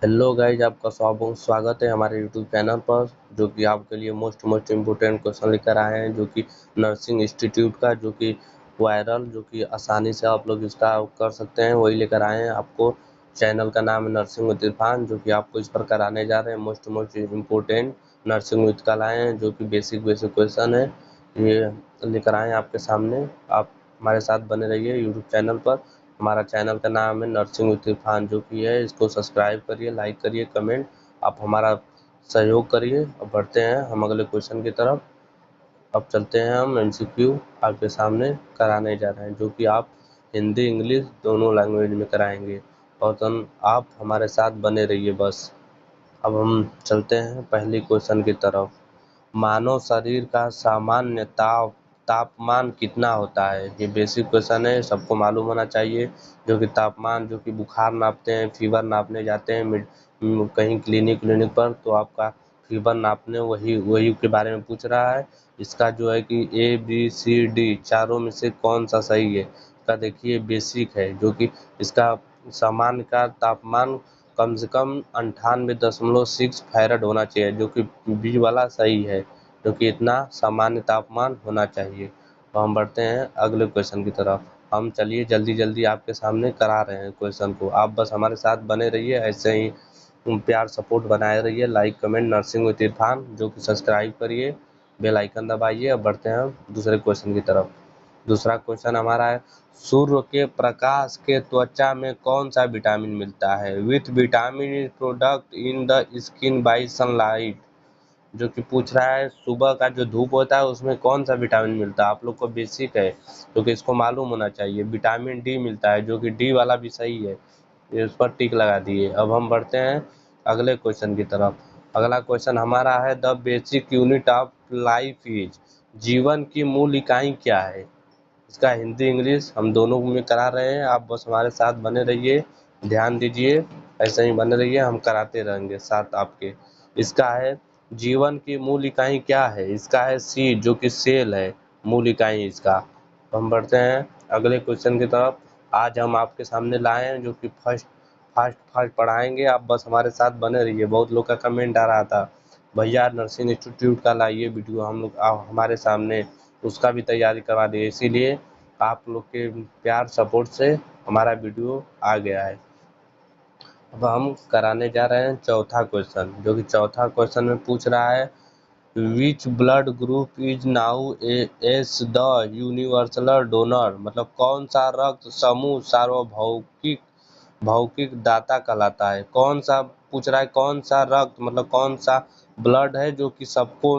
Hello guys, आपका बहुत स्वागत है हमारे यूट्यूब चैनल पर, जो कि आपके लिए मोस्ट इम्पोर्टेंट क्वेश्चन लेकर आए हैं, जो कि नर्सिंग इंस्टीट्यूट का, जो कि वायरल, जो कि आसानी से आप लोग इसका कर सकते हैं, वही लेकर आए हैं। आपको चैनल का नाम है नर्सिंग विद इरफान, जो कि आपको इस पर कराने जा रहे हैं मोस्ट इम्पोर्टेंट नर्सिंग विद का लाए हैं, जो कि बेसिक क्वेश्चन है। ये लेकर आए हैं आपके सामने। आप हमारे साथ बने रहिए यूट्यूब चैनल पर। हमारा चैनल का नाम है नर्सिंग विद इरफान, जो कि है, इसको सब्सक्राइब करिए, लाइक करिए, कमेंट आप हमारा सहयोग करिए। अब बढ़ते हैं हम अगले क्वेश्चन की तरफ। अब चलते हैं हम एमसीक्यू आपके सामने कराने जा रहे हैं, जो कि आप हिंदी इंग्लिश दोनों लैंग्वेज में कराएंगे, और आप हमारे साथ बने रहिए बस। अब हम चलते हैं पहली क्वेश्चन की तरफ। मानव शरीर का सामान्य तापमान कितना होता है? ये बेसिक क्वेश्चन है, सबको मालूम होना चाहिए। जो कि तापमान, जो कि बुखार नापते हैं, फीवर नापने जाते हैं कहीं क्लिनिक पर, तो आपका फीवर नापने वही वही के बारे में पूछ रहा है। इसका जो है कि ए बी सी डी चारों में से कौन सा सही है? इसका देखिए बेसिक है, जो कि इसका सामान्य का तापमान कम से कम 98.6 फैरेड होना चाहिए, जो कि बी वाला सही है, जो कि इतना सामान्य तापमान होना चाहिए। तो हम बढ़ते हैं अगले क्वेश्चन की तरफ। हम चलिए जल्दी जल्दी आपके सामने करा रहे हैं क्वेश्चन को, आप बस हमारे साथ बने रहिए, ऐसे ही प्यार सपोर्ट बनाए रहिए। Like comment nursing with Irfan, जो कि सब्सक्राइब करिए, बेल आइकन दबाइए। अब बढ़ते हैं हम दूसरे क्वेश्चन की तरफ। दूसरा क्वेश्चन हमारा है, सूर्य के प्रकाश के त्वचा में कौन सा विटामिन मिलता है? With vitamin is product in the skin by sunlight. जो कि पूछ रहा है सुबह का जो धूप होता है उसमें कौन सा विटामिन मिलता है। आप लोग को बेसिक है, जो कि इसको मालूम होना चाहिए। विटामिन डी मिलता है, जो कि डी वाला भी सही है, ये उस पर टिक लगा दिए। अब हम बढ़ते हैं अगले क्वेश्चन की तरफ। अगला क्वेश्चन हमारा है, the basic unit of life is. जीवन की मूल इकाई क्या है? इसका हिंदी इंग्लिश हम दोनों में करा रहे हैं, आप बस हमारे साथ बने रहिए, ध्यान दीजिए, ऐसे ही बने रहिए, हम कराते रहेंगे साथ आपके। इसका है, जीवन की मूल इकाई क्या है? इसका है सी, जो कि सेल है, मूल इकाई इसका। हम बढ़ते हैं अगले क्वेश्चन की तरफ। आज हम आपके सामने लाए हैं, जो कि फर्स्ट फास्ट फास्ट पढ़ाएंगे, आप बस हमारे साथ बने रहिए। बहुत लोग का कमेंट आ रहा था, भैया नर्सिंग इंस्टीट्यूट का लाइए वीडियो, हम लोग हमारे सामने उसका भी तैयारी करवा दिए, इसीलिए आप लोग के प्यार सपोर्ट से हमारा वीडियो आ गया है। अब हम कराने जा रहे हैं चौथा क्वेश्चन, जो कि चौथा क्वेश्चन में पूछ रहा है, which blood group is now S the universal donor. मतलब कौन सा रक्त समूह सार्वभौमिक भौतिक दाता कहलाता है? कौन सा पूछ रहा है, कौन सा रक्त, मतलब कौन सा ब्लड है जो कि सबको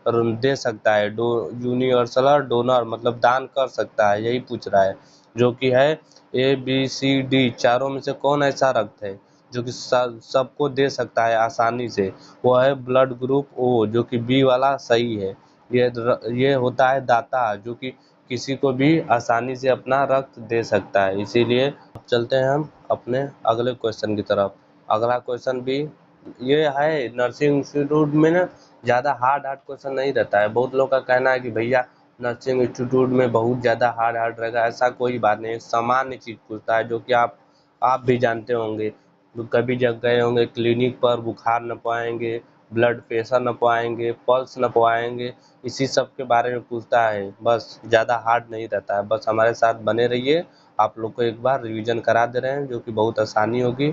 दे सकता है, यूनिवर्सल डोनर मतलब दान कर सकता है, यही पूछ रहा है। जो कि है ए बी सी डी चारों में से कौन ऐसा रक्त है जो कि सबको दे सकता है आसानी से? वो है ब्लड ग्रुप ओ, जो कि बी वाला सही है। ये होता है दाता, जो कि किसी को भी आसानी से अपना रक्त दे सकता है, इसीलिए। अब चलते हैं हम अपने अगले क्वेश्चन की तरफ। अगला क्वेश्चन भी ये है, नर्सिंग इंस्टीट्यूट में ना ज़्यादा हार्ड क्वेश्चन नहीं रहता है। बहुत लोग का कहना है कि भैया नर्सिंग इंस्टीट्यूट में बहुत ज़्यादा हार्ड रहेगा, ऐसा कोई बात नहीं, सामान्य चीज़ पूछता है, जो कि आप भी जानते होंगे। कभी जब गए होंगे क्लिनिक पर, बुखार नपवाएंगे, ब्लड प्रेशर नपवाएंगे, पल्स नपवाएंगे, इसी सब के बारे में पूछता है, बस ज़्यादा हार्ड नहीं रहता है। बस हमारे साथ बने रहिए, आप लोग को एक बार रिवीजन करा दे रहे हैं, जो कि बहुत आसानी होगी।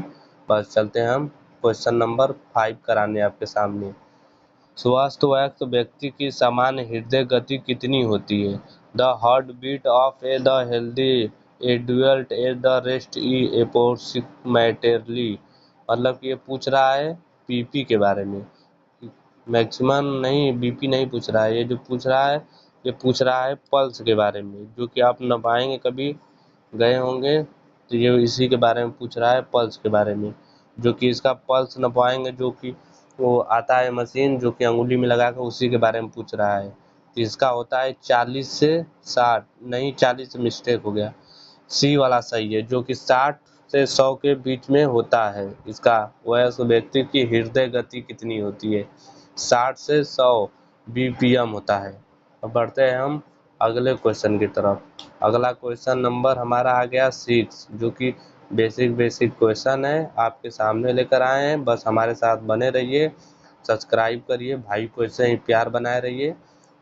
बस चलते हैं हम क्वेश्चन नंबर 5 कराने आपके सामने। स्वस्थ वयस्क व्यक्ति की सामान्य हृदय गति कितनी होती है? The heart beat of a the healthy adult at the rest is approximately. मतलब कि ये पूछ रहा है पीपी के बारे में, मैक्सिमम नहीं, बीपी नहीं पूछ रहा है। ये जो पूछ रहा है, ये पूछ रहा है पल्स के बारे में, जो कि आप नपाएंगे, कभी गए होंगे, तो ये इसी के बारे में पूछ रहा है, पल्स के बारे में। जो कि इसका पल्स नपवाएंगे, जो कि वो आता है मशीन, जो कि अंगुली में लगा कर, उसी के बारे में पूछ रहा है। तो इसका होता है 40 से 60, नहीं 40 से मिस्टेक हो गया, सी वाला सही है, जो कि 60 से 100 के बीच में होता है। इसका वयस्क व्यक्ति की हृदय गति कितनी होती है? 60 से 100 बीपीएम होता है। अब बढ़ते हैं हम अगले क्वेश्चन की तरफ। अगला क्वेश्चन नंबर हमारा आ गया 6, जो कि बेसिक बेसिक क्वेश्चन है, आपके सामने लेकर आए हैं। बस हमारे साथ बने रहिए, सब्सक्राइब करिए, भाई को ऐसे ही प्यार बनाए रहिए।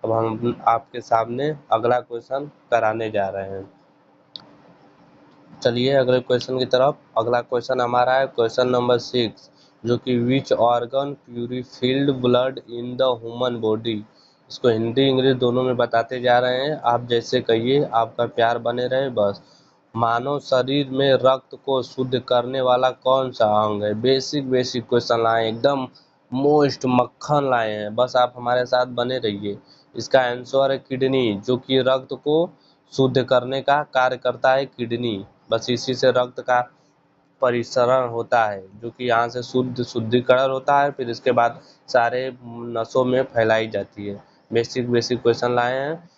अब हम आपके सामने अगला क्वेश्चन कराने जा रहे हैं। चलिए अगले क्वेश्चन की तरफ। अगला क्वेश्चन हमारा है क्वेश्चन नंबर 6, जो कि which organ purified blood in the human body. इसको हिंदी इंग्लिश दोनों में बताते जा रहे हैं, आप जैसे कहिए, आपका प्यार बने रहे बस। मानव शरीर में रक्त को शुद्ध करने वाला कौन सा अंग है? बेसिक बेसिक क्वेश्चन लाए, एकदम मोस्ट मक्खन लाए हैं, बस आप हमारे साथ बने रहिए। इसका आंसर है किडनी, जो कि रक्त को शुद्ध करने का कार्य करता है किडनी। बस इसी से रक्त का परिसरण होता है, जो कि यहाँ से शुद्धिकरण होता है, फिर इसके बाद सारे नसों में फैलाई जाती है। बेसिक बेसिक क्वेश्चन लाए हैं,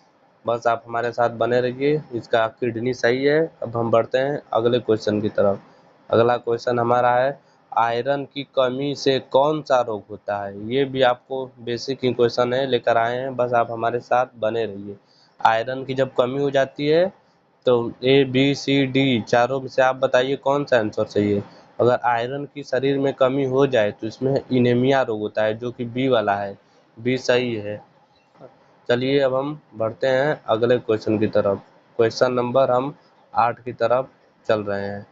बस आप हमारे साथ बने रहिए। इसका किडनी सही है। अब हम बढ़ते हैं अगले क्वेश्चन की तरफ। अगला क्वेश्चन हमारा है आयरन की कमी से कौन सा रोग होता है? ये भी आपको बेसिक ही क्वेश्चन है, लेकर आए हैं, बस आप हमारे साथ बने रहिए। आयरन की जब कमी हो जाती है तो A B C D चारों में से आप बताइए कौन सा आंसर सही है। अगर आयरन की शरीर में कमी हो जाए तो इसमें इनेमिया रोग होता है, जो कि बी वाला है, बी सही है। चलिए अब हम बढ़ते हैं अगले क्वेश्चन की तरफ। क्वेश्चन नंबर हम 8 की तरफ चल रहे हैं।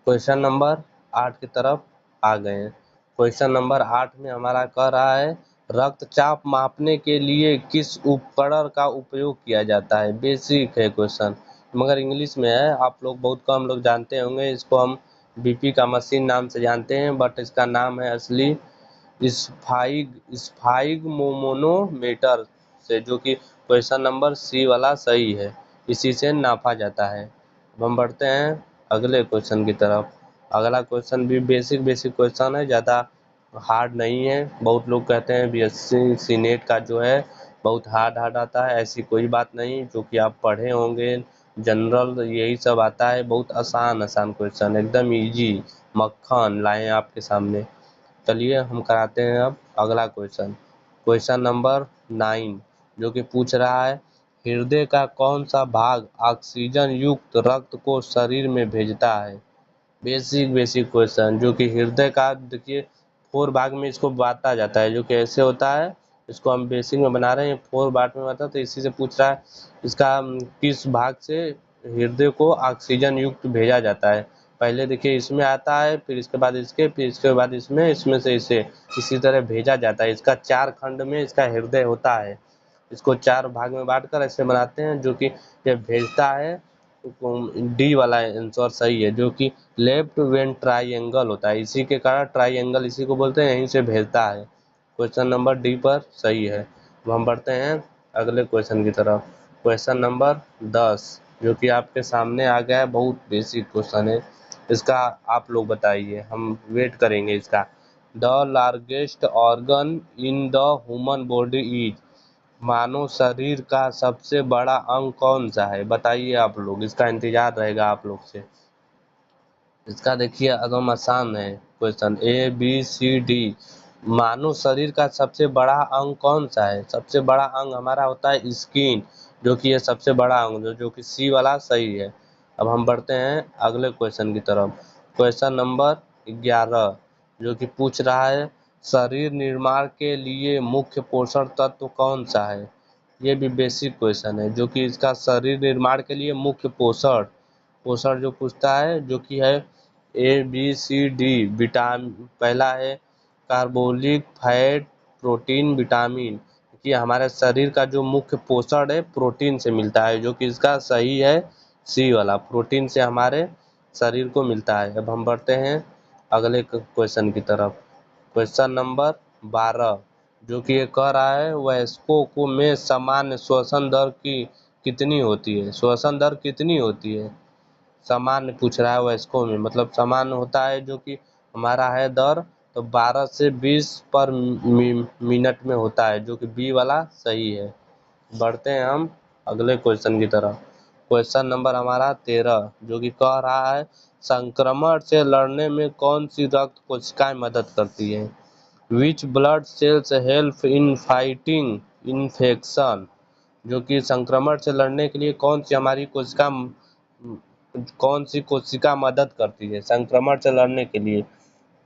क्वेश्चन नंबर 8 की तरफ आ गए हैं। क्वेश्चन नंबर 8 में हमारा कह रहा है रक्तचाप मापने के लिए किस उपकरण का उपयोग किया जाता है? बेसिक है क्वेश्चन, मगर इंग्लिश में है, आप लोग बहुत कम लोग जानते होंगे इसको। हम बीपी का मशीन नाम से जानते हैं, बट इसका नाम है असली स्फाइगमोनोमीटर से, जो कि क्वेश्चन नंबर सी वाला सही है। इसी से नापा जाता है। अब हम बढ़ते हैं अगले क्वेश्चन की तरफ। अगला क्वेश्चन भी बेसिक बेसिक क्वेश्चन है, ज़्यादा हार्ड नहीं है। बहुत लोग कहते हैं बीएससी सीनेट का जो है बहुत हार्ड हार्ड आता है, ऐसी कोई बात नहीं। जो कि आप पढ़े होंगे जनरल यही सब आता है, बहुत आसान आसान क्वेश्चन, एकदम इजी मक्खन लाए हैं आपके सामने। चलिए हम कराते हैं अब अगला क्वेश्चन। क्वेश्चन नंबर 9, जो कि पूछ रहा है हृदय का कौन सा भाग ऑक्सीजन युक्त रक्त को शरीर में भेजता है? बेसिक बेसिक क्वेश्चन, जो कि हृदय का देखिए 4 भाग में इसको बांटा जाता है, जो कि ऐसे होता है। इसको हम बेसिक में बना रहे हैं, 4 पार्ट में बता, तो इसी से पूछ रहा है इसका किस भाग से हृदय को ऑक्सीजन युक्त भेजा जाता है। पहले देखिए इसमें आता है, फिर इसके बाद इसके, फिर इसके बाद इसमें, इसमें से इसे, इसी तरह भेजा जाता है। इसका 4 खंड में इसका हृदय होता है। इसको 4 भाग में बांटकर ऐसे बनाते हैं, जो कि ये भेजता है। डी वाला आंसर सही है, जो कि लेफ्ट वेन ट्राइंगल होता है, इसी के कारण ट्राइंगल इसी को बोलते हैं, यहीं से भेजता है। क्वेश्चन नंबर डी पर सही है। अब हम बढ़ते हैं अगले क्वेश्चन की तरफ। क्वेश्चन नंबर 10, जो कि आपके सामने आ गया है, बहुत बेसिक क्वेश्चन है। इसका आप लोग बताइए, हम वेट करेंगे इसका। The largest organ in the human body is, मानव शरीर का सबसे बड़ा अंग कौन सा है? बताइए आप लोग, इसका इंतजार रहेगा आप लोग से। इसका देखिए एकदम आसान है question, A B C D। मानव शरीर का सबसे बड़ा अंग कौन सा है? सबसे बड़ा अंग हमारा होता है स्किन, जो कि ये सबसे बड़ा अंग जो कि सी वाला सही है। अब हम बढ़ते हैं अगले क्वेश्चन की तरफ। क्वेश्चन नंबर 11, जो कि पूछ रहा है शरीर निर्माण के लिए मुख्य पोषण तत्व कौन सा है? ये भी बेसिक क्वेश्चन है, जो कि इसका शरीर निर्माण के लिए मुख्य पोषण पोषण जो पूछता है, जो कि है A B C D। Vitamin पहला है कार्बोलिक फैट प्रोटीन विटामिन, कि हमारे शरीर का जो मुख्य पोषण है प्रोटीन से मिलता है, जो कि इसका सही है सी वाला, प्रोटीन से हमारे शरीर को मिलता है। अब हम बढ़ते हैं अगले क्वेश्चन की तरफ। क्वेश्चन नंबर 12, जो कि ये कह रहा है वयस्कों को में सामान्य श्वसन दर की कितनी होती है? श्वसन दर कितनी होती है? सामान्य पूछ रहा है वयस्कों में, मतलब सामान्य होता है जो कि हमारा है दर, तो 12 से 20 पर मिनट में होता है, जो कि बी वाला सही है। बढ़ते हैं हम अगले क्वेश्चन की तरफ। क्वेश्चन नंबर हमारा 13, जो कि कह रहा है संक्रमण से लड़ने में कौन सी रक्त कोशिकाएं मदद करती है? Which blood cells help in fighting infection, जो कि संक्रमण से लड़ने के लिए कौन सी हमारी कोशिका कौन सी कोशिका मदद करती है संक्रमण से लड़ने के लिए?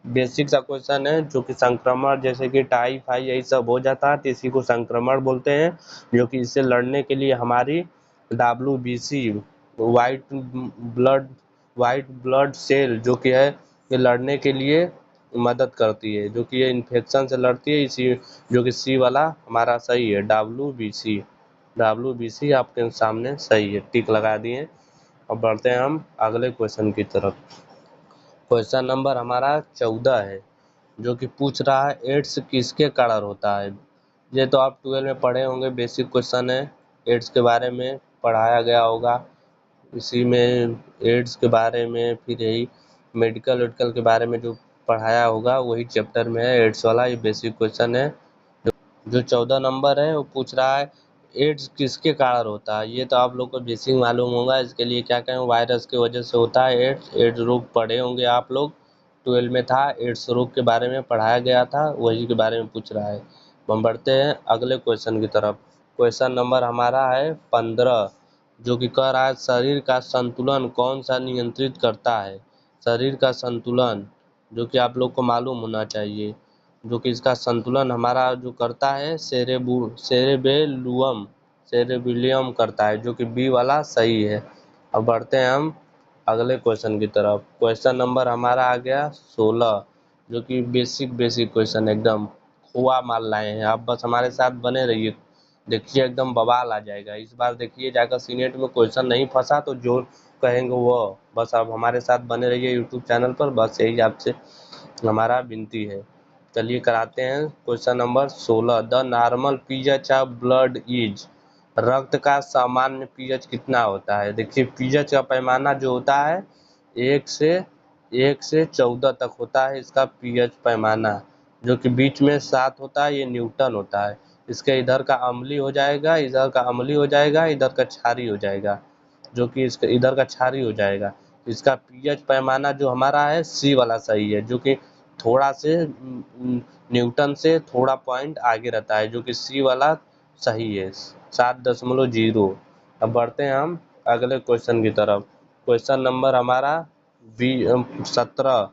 बेसिक सा क्वेश्चन है जो कि संक्रमण जैसे कि टाइफाइड यही सब हो जाता है तो इसी को संक्रमण बोलते हैं, जो कि इससे लड़ने के लिए हमारी WBC white blood white blood cell जो कि है ये लड़ने के लिए मदद करती है, जो कि ये इन्फेक्शन से लड़ती है। इसी जो कि सी वाला हमारा सही है, WBC आपके सामने सही है, टिक लगा दिए। अब बढ़ते हैं हम अगले क्वेश्चन की तरफ। क्वेश्चन नंबर हमारा 14 है, जो कि पूछ रहा है एड्स किसके कारण होता है? ये तो आप 12 में पढ़े होंगे, बेसिक क्वेश्चन है, एड्स के बारे में पढ़ाया गया होगा। इसी में एड्स के बारे में फिर यही मेडिकल वेडिकल के बारे में जो पढ़ाया होगा वही चैप्टर में है एड्स वाला, ये बेसिक क्वेश्चन है। जो 14 नंबर है वो पूछ रहा है एड्स किसके कारण होता है? ये तो आप लोग को बेसिक मालूम होगा, इसके लिए क्या कहें, वायरस की वजह से होता है एड्स रोग पढ़े होंगे आप लोग, 12 में था, एड्स रोग के बारे में पढ़ाया गया था, वही के बारे में पूछ रहा है। हम बढ़ते हैं अगले क्वेश्चन की तरफ। क्वेश्चन नंबर हमारा है 15, जो कि कह रहा है शरीर का संतुलन कौन सा नियंत्रित करता है? शरीर का संतुलन जो कि आप लोग को मालूम होना चाहिए, जो कि इसका संतुलन हमारा जो करता है सेरेबेलुम करता है, जो कि बी वाला सही है। अब बढ़ते हैं हम अगले क्वेश्चन की तरफ। क्वेश्चन नंबर हमारा आ गया 16, जो कि बेसिक क्वेश्चन एकदम खोआ माल लाए हैं आप, बस हमारे साथ बने रहिए, देखिए एकदम बवाल आ जाएगा इस बार। देखिए जाकर सीनेट में क्वेश्चन नहीं फंसा तो जो कहेंगे वो, बस आप हमारे साथ बने रहिए यूट्यूब चैनल पर, बस यही आपसे हमारा विनती है। चलिए कराते हैं question number 16। The normal pH of blood is, रक्त का सामान्य पीएच कितना होता है? देखिए पीएच का पैमाना जो होता है 1 से 14 तक होता है इसका पीएच पैमाना, जो कि बीच में 7 होता है, ये न्यूटन होता है। इसके इधर का अम्लीय हो जाएगा, इधर का अम्लीय हो जाएगा, इधर का क्षारीय हो जाएगा, जो कि इसका इधर का क्षारीय हो जाएगा। इसका पीएच पैमाना जो हमारा है सी वाला सही है, जो कि थोड़ा से न्यूटन से थोड़ा पॉइंट आगे रहता है, जो कि सी वाला सही है, 7.0। अब बढ़ते हैं हम अगले क्वेश्चन की तरफ। क्वेश्चन नंबर हमारा 17,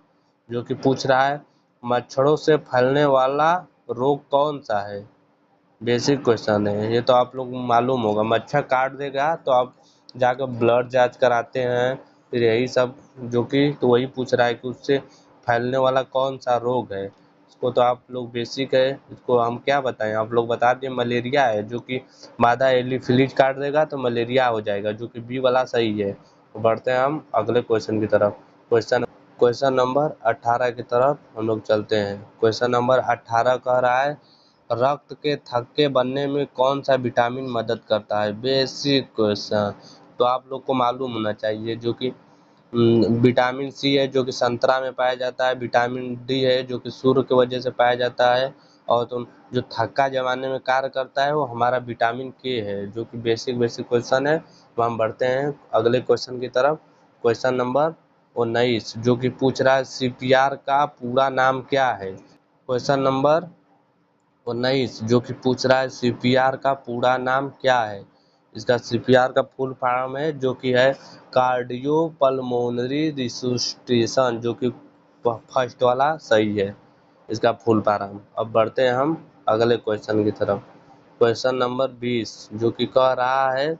जो कि पूछ रहा है मच्छरों से फैलने वाला रोग कौन सा है? बेसिक क्वेश्चन है, ये तो आप लोग मालूम होगा, मच्छर काट देगा तो आप जाकर ब्लड जांच कराते हैं, फिर यही सब, जो कि तो वही पूछ रहा है कि उससे फैलने वाला कौन सा रोग है। इसको तो आप लोग बेसिक है, इसको हम क्या बताएं, आप लोग बता दिए मलेरिया है, जो कि मादा एलिफिलीज काट देगा तो मलेरिया हो जाएगा, जो कि बी वाला सही है। तो बढ़ते हैं हम अगले क्वेश्चन की तरफ। क्वेश्चन नंबर 18 की तरफ हम लोग चलते हैं। क्वेश्चन नंबर 18 कह रहा है रक्त के थक्के बनने में कौन सा विटामिन मदद करता है? बेसिक क्वेश्चन, तो आप लोग को मालूम होना चाहिए, जो कि विटामिन सी है जो कि संतरा में पाया जाता है, विटामिन डी है जो कि सूर्य की वजह से पाया जाता है, और तो जो थक्का जमाने में कार्य करता है वो हमारा विटामिन के है, जो कि बेसिक क्वेश्चन है। तो हम बढ़ते हैं अगले क्वेश्चन की तरफ। क्वेश्चन नंबर 19, जो कि पूछ रहा है सीपीआर का पूरा नाम क्या है? क्वेश्चन नंबर 19, जो कि पूछ रहा है सीपीआर का पूरा नाम क्या है? इसका सीपीआर का फुल फॉर्म है जो कि है कार्डियोपल्मोनरी रिसुसिटेशन, जो कि फर्स्ट वाला सही है इसका फुल फॉर्म। अब बढ़ते हैं हम अगले क्वेश्चन की तरफ। क्वेश्चन नंबर 20, जो कि कह रहा है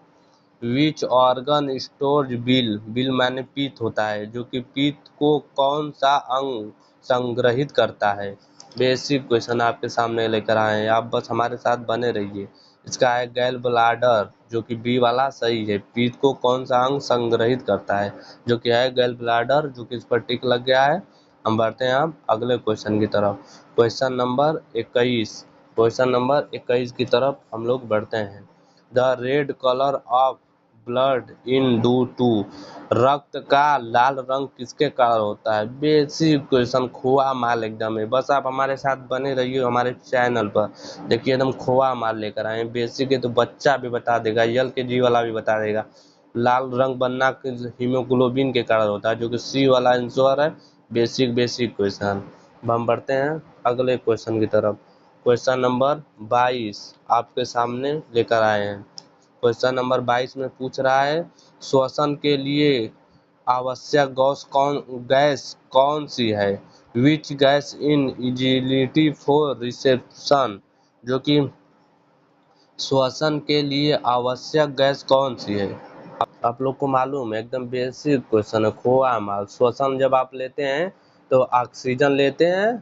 which organ stores bill, bill माने पीत होता है, जो कि पीत को कौन सा अंग संग्रहित करता है? बेसिक क्वेश्चन आपके सामने लेकर आए हैं, आप बस हमारे साथ बने रहिए। इसका है गैल ब्लाडर, जो कि बी वाला सही है, पीत को कौन सा अंग संग्रहित करता है, जो कि है गैल ब्लाडर, जो कि इस पर टिक लग गया है। हम बढ़ते हैं हम अगले क्वेश्चन की तरफ। क्वेश्चन नंबर 21 की तरफ हम लोग बढ़ते हैं। The red colour of blood in due to, रक्त का लाल रंग किसके कारण होता है? बेसिक क्वेश्चन, खोआ माल एकदम है, बस आप हमारे साथ बने रहिए हमारे चैनल पर, देखिए एकदम खोआ माल लेकर आए हैं। बेसिक है तो बच्चा भी बता देगा, यल के जी वाला भी बता देगा। लाल रंग बनना हीमोग्लोबिन के कारण होता है, जो कि सी वाला आंसर है। Basic question. हम बढ़ते हैं अगले क्वेश्चन की तरफ। क्वेश्चन नंबर 22 आपके सामने लेकर आए हैं। क्वेश्चन नंबर 22 में पूछ रहा है श्वसन के लिए आवश्यक गैस कौन सी है? Which gas in agility for reception, जो कि श्वसन के लिए आवश्यक गैस कौन सी है? आप लोग को मालूम है, एकदम बेसिक क्वेश्चन है, खोआ माल। श्वसन जब आप लेते हैं तो ऑक्सीजन लेते हैं,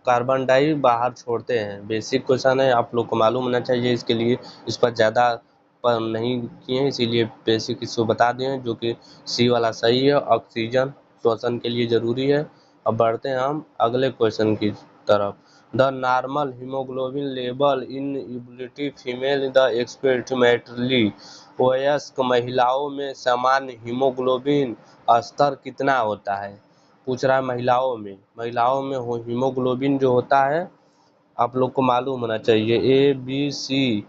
कार्बन डाई बाहर छोड़ते हैं। बेसिक क्वेश्चन है, आप लोग को मालूम होना चाहिए। इसके लिए इस पर ज़्यादा पर नहीं किए, इसीलिए बेसिक इसको बता दिए, जो कि सी वाला सही है। ऑक्सीजन श्वसन के लिए ज़रूरी है। अब बढ़ते हैं हम अगले क्वेश्चन की तरफ। The normal haemoglobin level in ability female the experimentally, वयस्क महिलाओं में सामान्य हीमोग्लोबिन स्तर कितना होता है? पूछ रहा है महिलाओं में हीमोग्लोबिन जो होता है, आप लोग को मालूम होना चाहिए। ए बी सी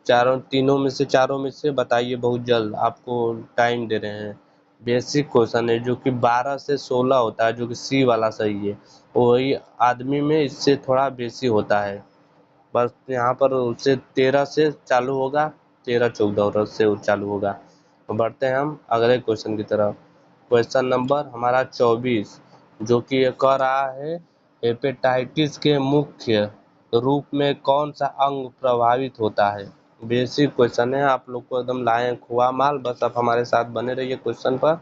चारों में से बताइए बहुत जल्द, आपको टाइम दे रहे हैं। बेसिक क्वेश्चन है, जो कि 12 से 16 होता है, जो कि सी वाला सही है। वही आदमी में इससे थोड़ा बेसी होता है, बस यहाँ पर उससे 13 से चालू होगा, 13-14 से चालू होगा। तो बढ़ते हैं हम अगले क्वेश्चन की तरफ। क्वेश्चन नंबर हमारा 24, जो कि ये कह रहा है हेपेटाइटिस के मुख्य रूप में कौन सा अंग प्रभावित होता है? बेसिक क्वेश्चन है, आप लोग को एकदम लाए खोआ माल। बस आप हमारे साथ बने रहिए क्वेश्चन पर।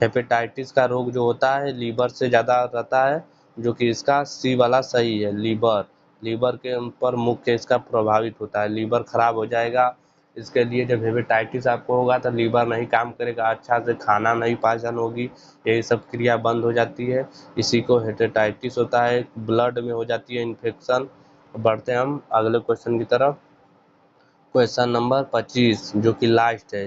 हेपेटाइटिस का रोग जो होता है लीवर से ज़्यादा रहता है, जो कि इसका सी वाला सही है। लीवर के ऊपर मुख्य इसका प्रभावित होता है। लीवर खराब हो जाएगा, इसके लिए जब हेपेटाइटिस आपको होगा तो लीवर नहीं काम करेगा, अच्छा से खाना नहीं पाचन होगी, यही सब क्रिया बंद हो जाती है, इसी को हेपेटाइटिस होता है। ब्लड में हो जाती है इन्फेक्शन। बढ़ते हैं हम अगले क्वेश्चन की तरफ। क्वेश्चन नंबर 25, जो कि लास्ट है,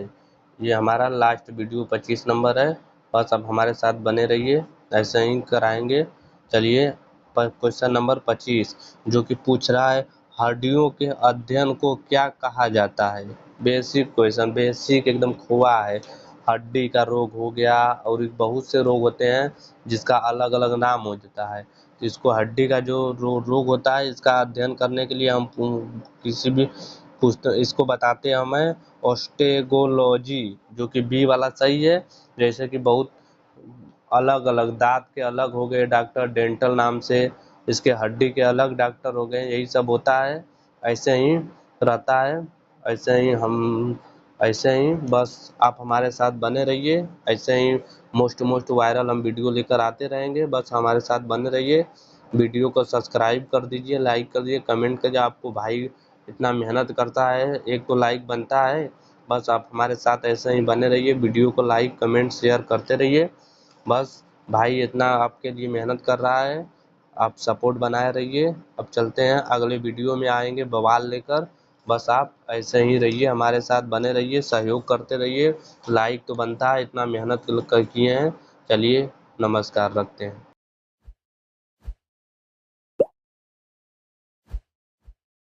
ये हमारा लास्ट वीडियो 25 नंबर है। बस अब हमारे साथ बने रहिए, ऐसे ही कराएंगे। चलिए क्वेश्चन नंबर 25, जो कि पूछ रहा है हड्डियों के अध्ययन को क्या कहा जाता है? बेसिक क्वेश्चन, बेसिक एकदम खोआ है। हड्डी का रोग हो गया, और बहुत से रोग होते हैं जिसका अलग अलग नाम हो जाता है। तो इसको हड्डी का जो रोग होता है, इसका अध्ययन करने के लिए हम किसी भी पुस्तक इसको बताते हैं हमें ऑस्टेगोलॉजी, जो कि बी वाला सही है। जैसे कि बहुत अलग अलग दांत के अलग हो गए डॉक्टर डेंटल नाम से, इसके हड्डी के अलग डॉक्टर हो गए, यही सब होता है। ऐसे ही रहता है, ऐसे ही बस आप हमारे साथ बने रहिए। ऐसे ही मोस्ट वायरल हम वीडियो लेकर आते रहेंगे, बस हमारे साथ बने रहिए। वीडियो को सब्सक्राइब कर दीजिए, लाइक कर दीजिए, कमेंट करिए। आपको भाई इतना मेहनत करता है, एक तो लाइक बनता है। बस आप हमारे साथ ऐसे ही बने रहिए, वीडियो को लाइक कमेंट शेयर करते रहिए। बस भाई इतना आपके लिए मेहनत कर रहा है, आप सपोर्ट बनाए रहिए। अब चलते हैं अगले वीडियो में आएंगे बवाल लेकर। बस आप ऐसे ही रहिए, हमारे साथ बने रहिए, सहयोग करते रहिए। लाइक तो बनता है, इतना मेहनत किए हैं। चलिए नमस्कार, रखते हैं।